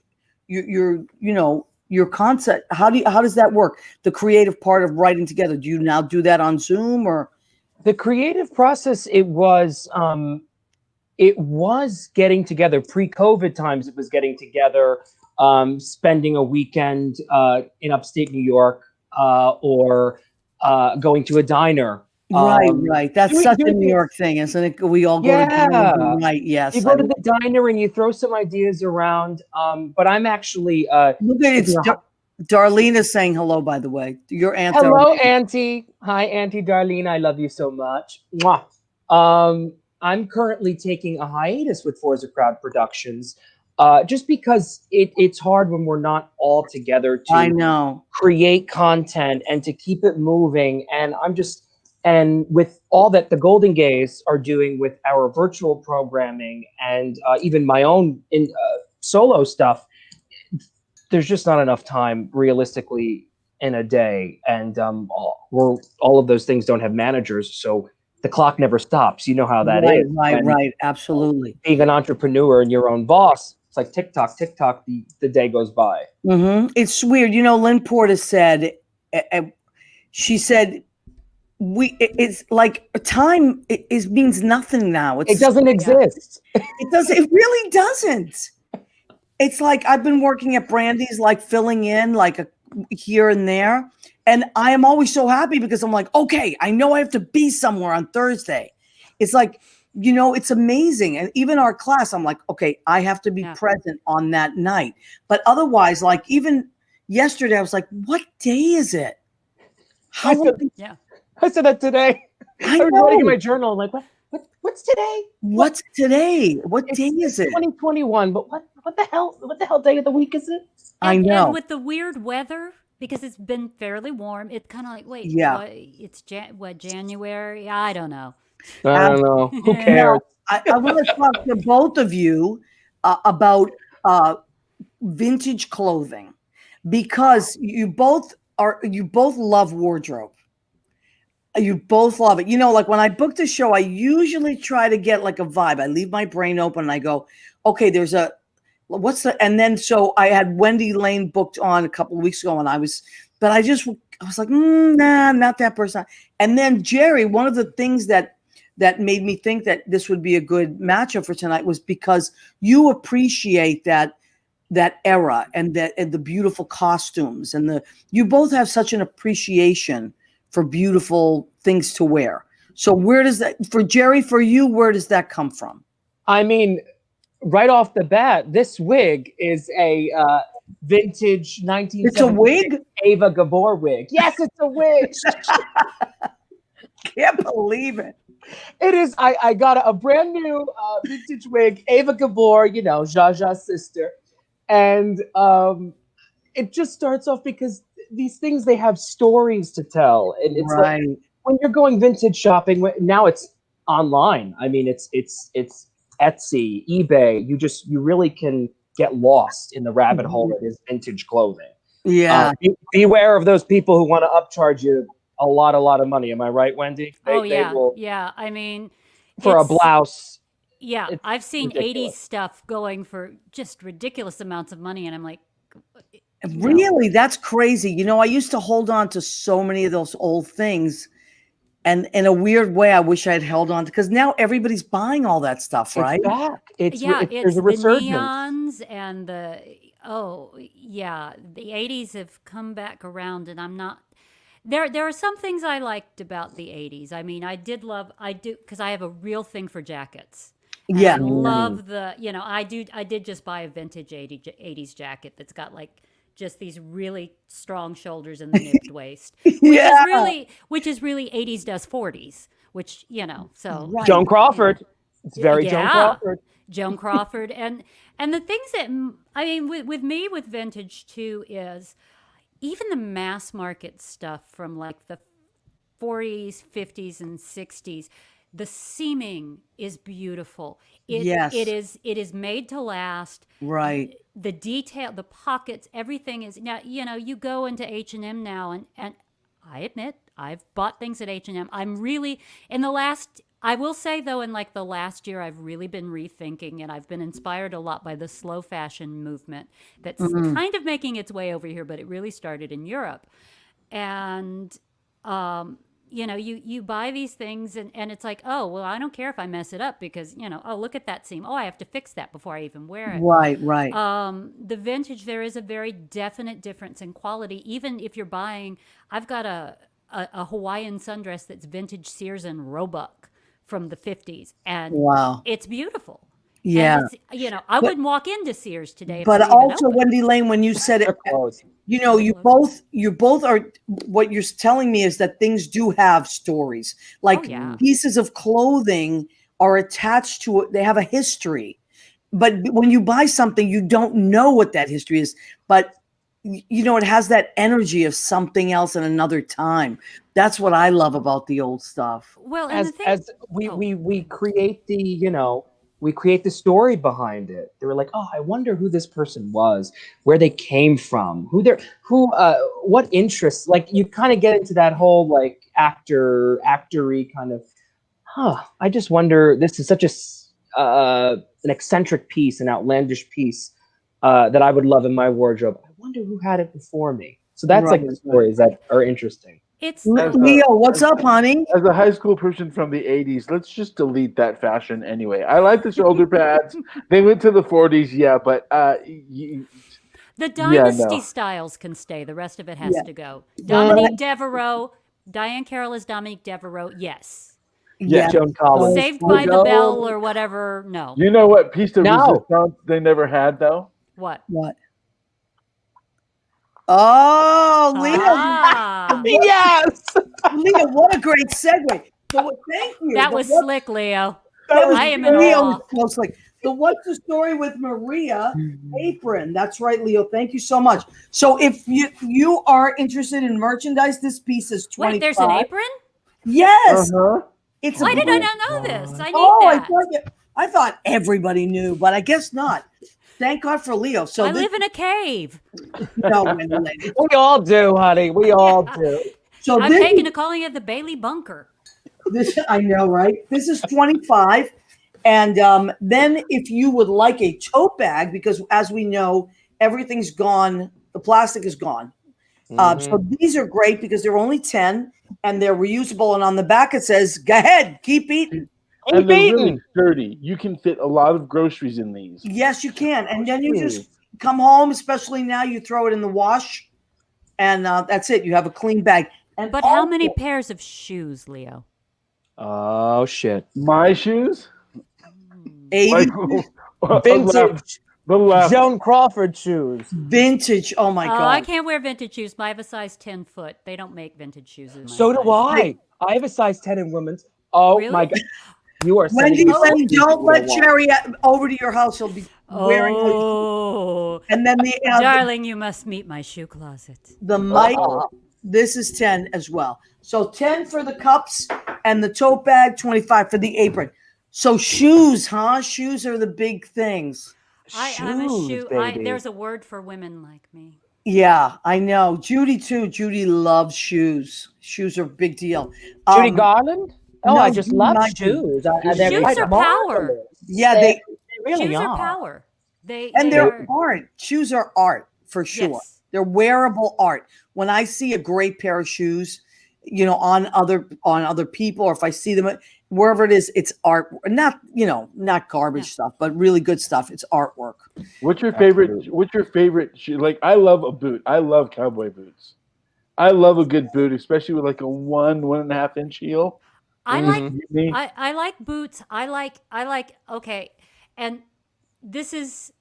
Your concept. How does that work? The creative part of writing together. Do you now do that on Zoom, or? The creative process, it was getting together pre-COVID times. It was getting together, spending a weekend in upstate New York, or going to a diner. Right. That's Doing, such a doing New things. York thing, isn't it? We all go to dinner. Yeah. Right. You Yes. go to the diner and you throw some ideas around. But I'm actually Look at it. taking a Darlene is saying hello, by the way. Your aunt. hello, Darlene. Auntie. Hi, Auntie Darlene. I love you so much. Mwah. I'm currently taking a hiatus with Forza Crowd Productions, just because it's hard when we're not all together I to know. create content and to keep it moving. And with all that the Golden Gays are doing with our virtual programming, and even my own solo stuff, there's just not enough time realistically in a day. And all of those things don't have managers. So the clock never stops. You know how that is. Right. Absolutely. Being an entrepreneur and your own boss, it's like tick tock, the day goes by. It's weird. Lynn Portis said, she said, it's like time means nothing now. It doesn't exist. It really doesn't. It's like I've been working at Brandy's, like filling in like here and there. And I am always so happy because I'm like, okay, I know I have to be somewhere on Thursday. It's like, it's amazing. And even our class, I'm like, okay, I have to be present on that night. But otherwise, like even yesterday, I was like, what day is it? I said that today. I was writing in my journal, like, what's today? What's today? What day is it? 2021, but what the hell? What the hell day of the week is it? I know. And with the weird weather, because it's been fairly warm, it's kind of like, wait, it's January? I don't know. I don't know. Who cares? I want to talk to both of you about vintage clothing, because you both love wardrobe. You both love it. Like when I book the show, I usually try to get like a vibe. I leave my brain open and I go, okay, and then so I had Wendy-Lane booked on a couple of weeks ago, and I was like, nah, not that person. And then Gerry, one of the things that made me think that this would be a good matchup for tonight was because you appreciate that era and the beautiful costumes, and you both have such an appreciation for beautiful things to wear. So where does that, for Gerry, for you, where does that come from? I mean, right off the bat, this wig is a vintage 1970s It's a wig? Ava Gabor wig. Yes, it's a wig. Can't believe it. It is. I got a brand new vintage wig, Ava Gabor, Zsa Zsa's sister, and it just starts off because these things, they have stories to tell, and it's like Right. when you're going vintage shopping. Now it's online. I mean, it's Etsy, eBay. You really can get lost in the rabbit hole that is vintage clothing. Yeah. Beware of those people who want to upcharge you a lot of money. Am I right, Wendy? Oh They yeah, will, yeah. I mean, for a it's blouse. yeah. It's I've seen ridiculous. 80s stuff going for just ridiculous amounts of money, and I'm like, no. Really? That's crazy. I used to hold on to so many of those old things. And in a weird way, I wish I'd held on to, because now everybody's buying all that stuff, right? It's back. Yeah, There's it's a the resurgence. neons and the 80s have come back around, and I'm not there are some things I liked about the 80s. I mean, I do because I have a real thing for jackets. And Yeah. I love I did just buy a vintage 80s jacket that's got like just these really strong shoulders and the nipped waist, Yeah. which is really 80s does 40s, which, so Right. Joan Crawford. It's very Joan yeah. Crawford. Joan Crawford and the things that I mean with me with vintage too is even the mass market stuff from like the 40s, 50s and 60s. The seaming is beautiful. Yes. It is made to last. Right. The detail, the pockets, everything is now. You go into H&M now, and I admit I've bought things at H&M. I'm really in the last. I will say though, in like the last year, I've really been rethinking, and I've been inspired a lot by the slow fashion movement that's kind of making its way over here, but it really started in Europe, and. You buy these things and it's like, oh, well, I don't care if I mess it up because, oh, look at that seam. Oh, I have to fix that before I even wear it. Right. Right. The vintage, there is a very definite difference in quality. Even if you're buying, I've got a Hawaiian sundress that's vintage Sears and Roebuck from the 50s. And Wow. it's beautiful. Yeah. And it's, I wouldn't walk into Sears today. If But they're even also, open. Wendy-Lane, when you said it, They're close. you both are, what you're telling me is that things do have stories. Like yeah. pieces of clothing are attached to it. They have a history. But when you buy something, you don't know what that history is. But, it has that energy of something else in another time. That's what I love about the old stuff. Well, and As the thing, as we create we create the story behind it. They were like, oh, I wonder who this person was, where they came from, what interests. Like you kind of get into that whole like actory kind of. I just wonder. This is such an eccentric piece, an outlandish piece that I would love in my wardrobe. I wonder who had it before me. So that's like the stories that are interesting. it's Leo, what's up, honey? As a high school person from the 80s, let's just delete that fashion anyway. I like the shoulder pads. They went to the 40s, yeah, but the dynasty styles can stay. The rest of it has to go. Dominique Devereaux, Diane Carroll is Dominique Devereaux. Yes. Yeah. Joan Collins. Saved by the Bell or whatever. No. you know what piece of No. resistance they never had, though? What? Oh, Leo. Ah, Yes. Leo, what a great segue. So, thank you. that was slick, Leo. That was I am in Leo awe. was close. So what's the story with Maria apron? That's right, Leo. Thank you so much. So if you are interested in merchandise, this piece is 25. Wait, there's an apron? Yes. Uh-huh. It's Why a did I not know this? I need that. I thought everybody knew, but I guess not. Thank God for Leo. So I live in a cave. no, Wendy-Lane. We all do, honey. We all do. So I'm taking to calling it the Bailey Bunker. This I know, right? This is 25. And then if you would like a tote bag, because as we know, everything's gone, the plastic is gone. So these are great because they're only 10 and they're reusable. And on the back it says, go ahead, keep eating. And they're really sturdy. You can fit a lot of groceries in these. Yes, you can. And then you just come home, especially now, you throw it in the wash and that's it. You have a clean bag. And But how many pairs of shoes, Leo? Oh shit! My shoes? 80 Vintage The left. Joan Crawford shoes. vintage. Oh my God. I can't wear vintage shoes. I have a size 10 foot. They don't make vintage shoes in my So do size. I. I have a size 10 in women's. Oh Really? my God. You are Wendy, sending me some Lane, shoes don't you let want. Gerry over to your house. He'll be wearing her shoes. Oh, And then darling, you must meet my shoe closet. the mic. Uh-oh. This is 10 as well. So 10 for the cups and the tote bag, 25 for the apron. So shoes, huh? Shoes are the big things. I'm a Shoes, shoe. baby. There's a word for women like me. Yeah, I know. Judy too. Judy loves shoes. Shoes are a big deal. Judy Garland? Oh, no, I just Judy love might be. shoes. Judy They're Shoes quite are power. marvelous. Yeah, They really Shoes are are. power. They and they they're are art. Shoes are art for sure. yes. They're wearable art. When I see a great pair of shoes, on other people, or if I see them wherever it is, it's art. Not garbage Yeah. stuff, but really good stuff. It's artwork. What's your favorite? Absolutely. What's your favorite shoe? Like, I love a boot. I love cowboy boots. I love a good boot, especially with like a 1.5 inch heel. I When you like Mhm. see me, I like boots. I like okay. And this is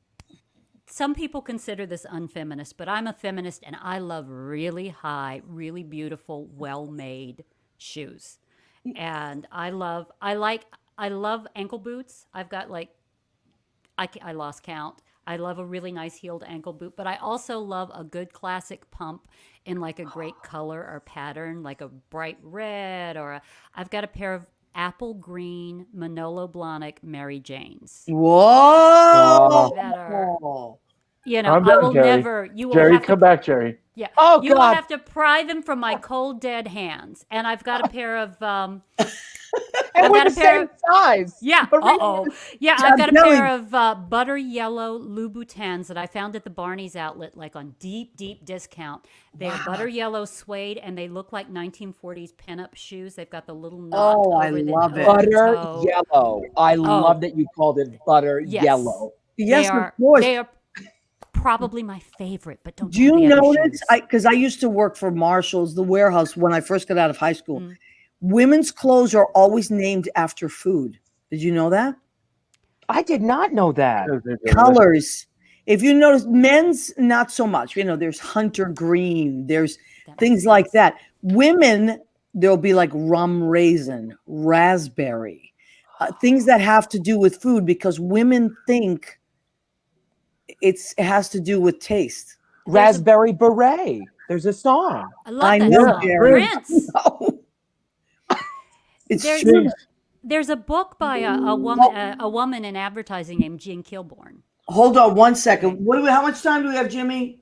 some people consider this unfeminist, but I'm a feminist and I love really high, really beautiful, well-made shoes. And I love ankle boots. I've got like I lost count. I love a really nice heeled ankle boot, but I also love a good classic pump in like a great color or pattern, like a bright red I've got a pair of apple green Manolo Blahnik Mary Janes Whoa! that are, calm I down, will Jerry. never, you will Jerry, have to, come back, Jerry. yeah, Oh, you will God. have to pry them from my cold dead hands. And I've got a pair of, And I've we're got the a pair same of, size. yeah, uh-oh. Yeah, I'm I've got a telling pair of butter yellow Louboutins that I found at the Barney's outlet, like on deep, deep discount. They are butter yellow suede, and they look like 1940s pinup shoes. They've got the little knot Oh, I over love it. over the Butter toe. yellow. I love that you called it butter Yes. yellow. Yes, of course. They are probably my favorite, but don't Do tell you the other notice? shoes. Because I used to work for Marshall's, the warehouse, when I first got out of high school. Women's clothes are always named after food. Did you know that? I did not know that. Because they're delicious. Colors. If you notice, men's not so much. There's hunter green. There's That things makes like sense. that. Women, there'll be like rum raisin, raspberry, things that have to do with food, because women think it has to do with taste. Raspberry beret. There's a song. I love I that know, song. Gerry. Prince. It's There's true. there's a book by a woman in advertising named Jean Kilbourne. Hold on one second. How much time do we have, Jimmy?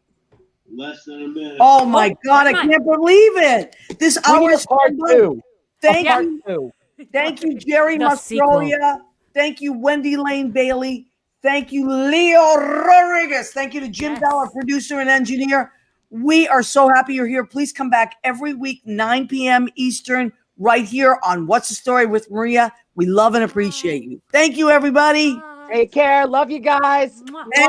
Less than a minute. Oh my God, I never mind. can't believe it. This We hour need a is part so two. Thank Part you. two. Thank you, Gerry The sequel. Mastrolia. Thank you, Wendy-Lane Bailey. Thank you, Leo Rodriguez. Thank you to Jim Yes. Bell, our producer and engineer. We are so happy you're here. Please come back every week, 9 p.m. Eastern, right here on What's the Story with Maria. We love and appreciate you. Thank you, everybody. Bye. Take care. Love you guys. Mwah. And